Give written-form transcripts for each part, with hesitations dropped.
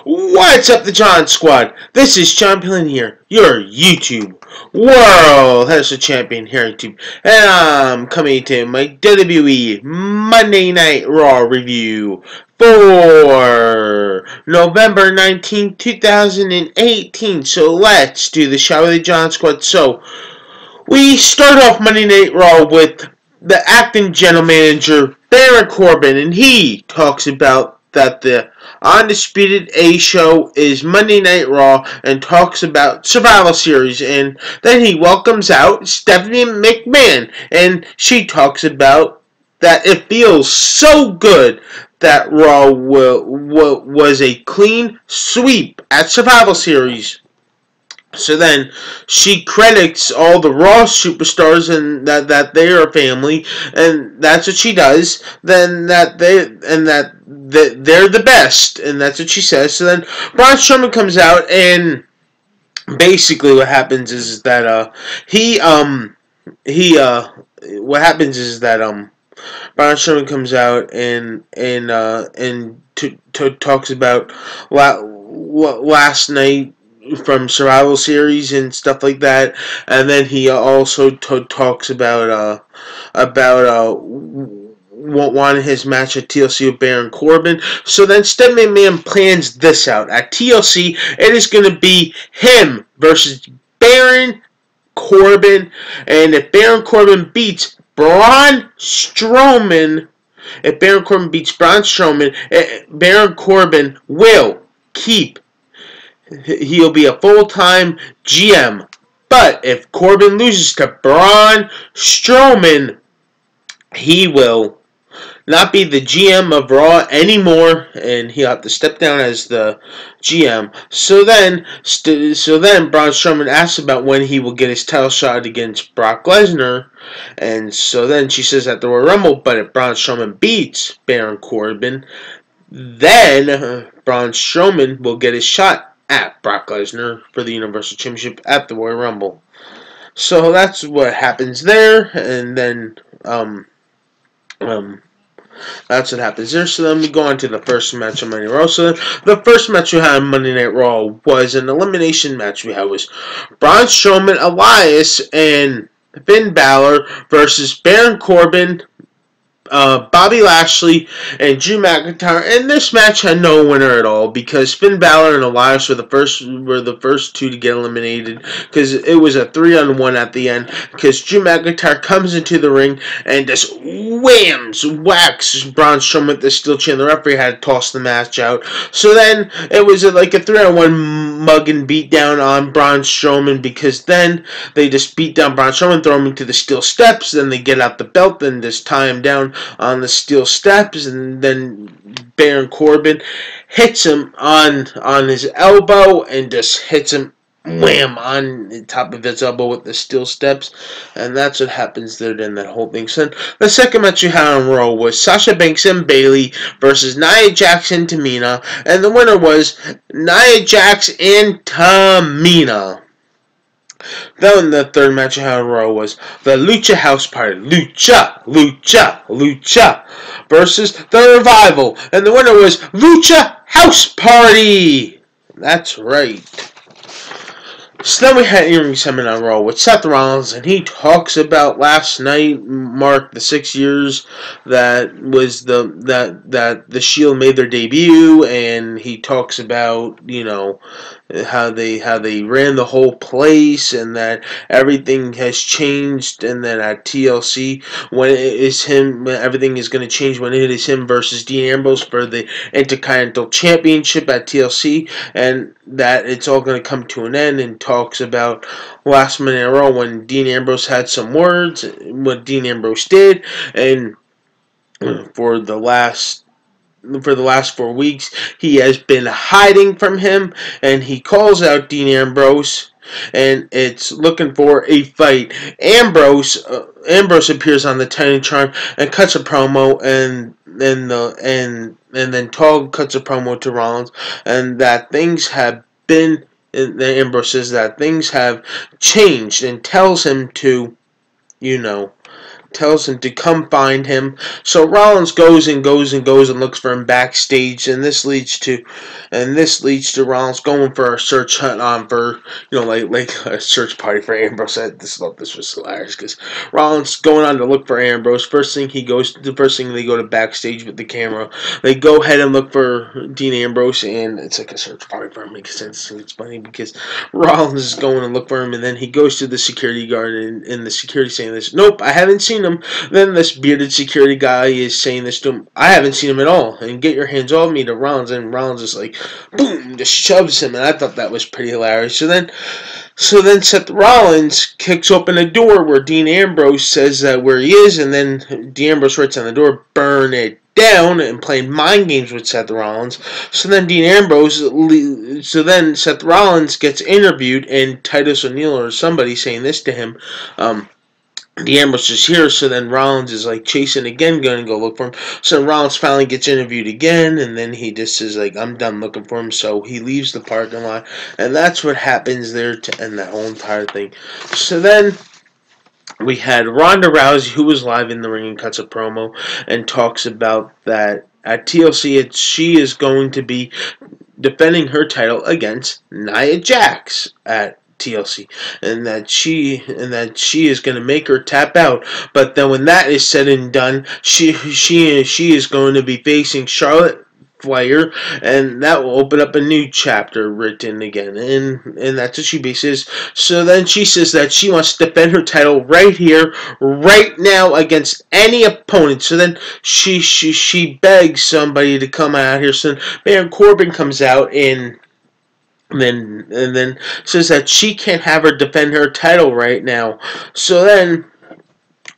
What's up, the John Squad? This is John Pillin here, your YouTube World Heavyweight Champion here on YouTube, and I'm coming to my WWE Monday Night Raw review for November 19, 2018. So let's do the show with the John Squad. So we start off Monday Night Raw with the acting general manager Baron Corbin, and he talks about that the Undisputed A show is Monday Night Raw and talks about Survival Series, and then he welcomes out Stephanie McMahon, and she talks about that it feels so good that Raw was a clean sweep at Survival Series. So then she credits all the Raw superstars and that they are a family, and that's what she does. Then that they're the best, and that's what she says. So then Braun Strowman comes out, and basically what happens is that what happens is that Braun Strowman comes out and talks about last night from Survival Series and stuff like that, and then he also talks about wanting his match at TLC with Baron Corbin. So then Stephanie McMahon plans this out. At TLC, it is going to be him versus Baron Corbin, and if Baron Corbin beats Braun Strowman, Baron Corbin will keep. He'll be a full-time GM. But if Corbin loses to Braun Strowman, he will not be the GM of Raw anymore, and he'll have to step down as the GM. So then Braun Strowman asks about when he will get his title shot against Brock Lesnar, and so then she says at the Royal Rumble, but if Braun Strowman beats Baron Corbin, then Braun Strowman will get his shot at Brock Lesnar for the Universal Championship at the Royal Rumble. So that's what happens there, and then that's what happens there. So then we go on to the first match on Monday Night Raw. So the first match we had on Monday Night Raw was an elimination match. We had was Braun Strowman, Elias, and Finn Balor versus Baron Corbin, Bobby Lashley, and Drew McIntyre. And this match had no winner at all because Finn Balor and Elias were the first two to get eliminated, because it was a 3-on-1 at the end, because Drew McIntyre comes into the ring and just whacks Braun Strowman with the steel chair. The referee had to toss the match out. So then it was like a 3-on-1 mug and beat down on Braun Strowman, because then they just beat down Braun Strowman, throw him into the steel steps, then they get out the belt and just tie him down on the steel steps, and then Baron Corbin hits him on his elbow and just hits him wham on the top of his elbow with the steel steps, and that's what happens there. Then that whole thing. So the second match you had on Raw was Sasha Banks and Bayley versus Nia Jax and Tamina, and the winner was Nia Jax and Tamina. Then the third match I had on Raw was the Lucha House Party, Lucha versus the Revival, and the winner was Lucha House Party. That's right. So then we had an in-ring segment on Raw with Seth Rollins, and he talks about last night marked the 6 years that the Shield made their debut, and he talks about, you know, how they ran the whole place, and that everything has changed, and that at TLC when it is him, everything is going to change when it is him versus Dean Ambrose for the Intercontinental Championship at TLC, and that it's all going to come to an end, and talks about last Monday Night Raw when Dean Ambrose had some words, what Dean Ambrose did, and for the last 4 weeks, he has been hiding from him, and he calls out Dean Ambrose, and it's looking for a fight. Ambrose appears on the Titantron and cuts a promo, and then Tog cuts a promo to Rollins, and that things have been. Ambrose says that things have changed, and tells him to, you know, tells him to come find him. So Rollins goes and looks for him backstage, and this leads to Rollins going for a search hunt on for like a search party for Ambrose. This was hilarious because Rollins going on to look for Ambrose. First thing they go to backstage with the camera. They go ahead and look for Dean Ambrose, and it's like a search party for him. Makes sense. It's funny because Rollins is going to look for him, and then he goes to the security guard, and the security saying this. Nope, I haven't seen him. Then this bearded security guy is saying this to him. I haven't seen him at all. And get your hands off me to Rollins, and Rollins is like, boom, just shoves him, and I thought that was pretty hilarious. So then Seth Rollins kicks open a door where Dean Ambrose says that where he is, and then Dean Ambrose writes on the door, burn it down, and playing mind games with Seth Rollins. So then Seth Rollins gets interviewed, and Titus O'Neil or somebody saying this to him, the Ambrose is here, so then Rollins is like chasing again, going to go look for him. So Rollins finally gets interviewed again, and then he just is like, I'm done looking for him, so he leaves the parking lot, and that's what happens there to end that whole entire thing. So then we had Ronda Rousey, who was live in the ring and cuts a promo and talks about that at TLC she is going to be defending her title against Nia Jax at TLC, and that she is going to make her tap out. But then when that is said and done, she is going to be facing Charlotte Flair, and that will open up a new chapter written again, and that's what she bases. So then she says that she wants to defend her title right here, right now, against any opponent. So then she begs somebody to come out here. So then Baron Corbin comes out and then says that she can't have her defend her title right now. So then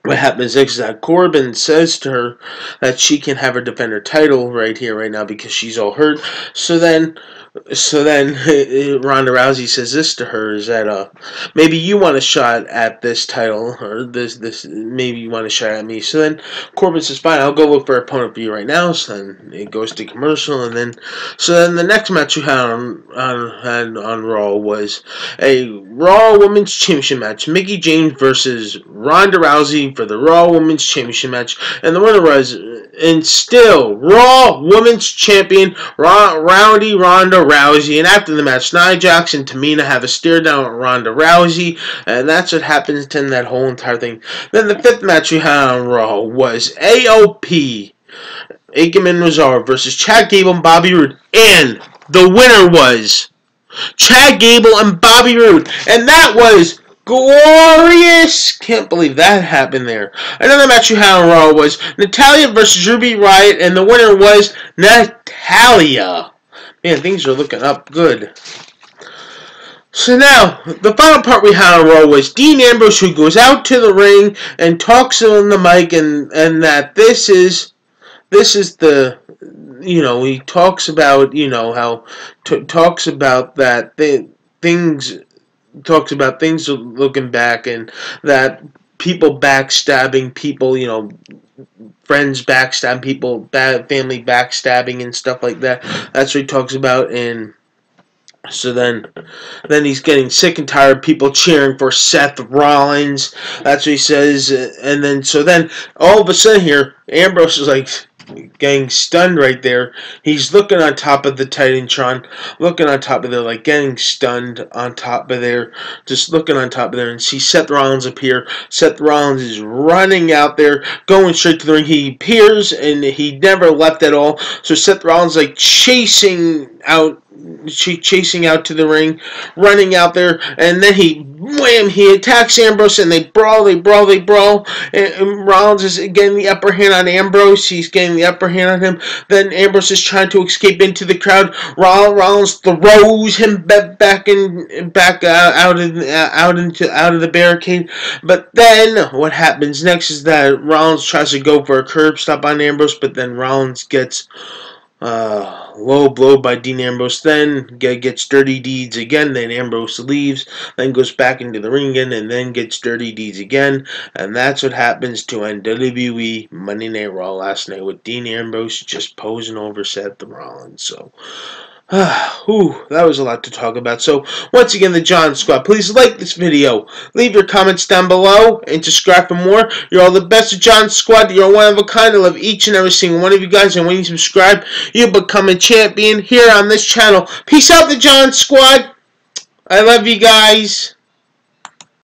what happens next is that Corbin says to her that she can have her defend her title right here, right now, because she's all hurt. So then Ronda Rousey says this to her, is that maybe you want a shot at this title, or this maybe you want a shot at me. So then Corbin says, fine, I'll go look for an opponent for you right now. So then it goes to commercial, and then the next match you had on Raw was a Raw Women's Championship match. Mickie James versus Ronda Rousey for the Raw Women's Championship match, and the winner was, and still Raw Women's Champion Rowdy Ronda Rousey. And after the match, Nia Jax and Tamina have a stare down at Ronda Rousey, and that's what happens to end that whole entire thing. Then the fifth match we had on Raw was AOP, Ikemen Rezar versus Chad Gable and Bobby Roode, and the winner was Chad Gable and Bobby Roode, and that was glorious! Can't believe that happened there. Another match you had on Raw was Natalya versus Ruby Riott, and the winner was Natalya. Man, things are looking up good. So now, the final part we had on Raw was Dean Ambrose, who goes out to the ring and talks on the mic, and that this is the, he talks about, how talks about that things looking back, and that people backstabbing people, friends backstabbing people, family backstabbing and stuff like that. That's what he talks about. And so then he's getting sick and tired of people cheering for Seth Rollins. That's what he says. And then all of a sudden here, Ambrose is like getting stunned right there. He's looking on top of the Titantron, looking on top of there, like getting stunned on top of there, just looking on top of there, and see Seth Rollins appear. Seth Rollins is running out there, going straight to the ring. He appears, and he never left at all. So Seth Rollins like chasing out to the ring, running out there, and then he attacks Ambrose, and they brawl, and Rollins is getting the upper hand on Ambrose. He's getting the upper hand on him. Then Ambrose is trying to escape into the crowd. Rollins throws him back out of the barricade. But then what happens next is that Rollins tries to go for a curb stop on Ambrose, but then Rollins gets low blow by Dean Ambrose, then gets dirty deeds again, then Ambrose leaves, then goes back into the ring again, and then gets dirty deeds again, and that's what happens to end WWE Monday Night Raw last night, with Dean Ambrose just posing over Seth Rollins. So Ooh, that was a lot to talk about. So, once again, the John Squad, please like this video, leave your comments down below, and subscribe for more. You're all the best of John Squad. You're one of a kind. I love each and every single one of you guys, and when you subscribe, you become a champion here on this channel. Peace out, the John Squad. I love you guys.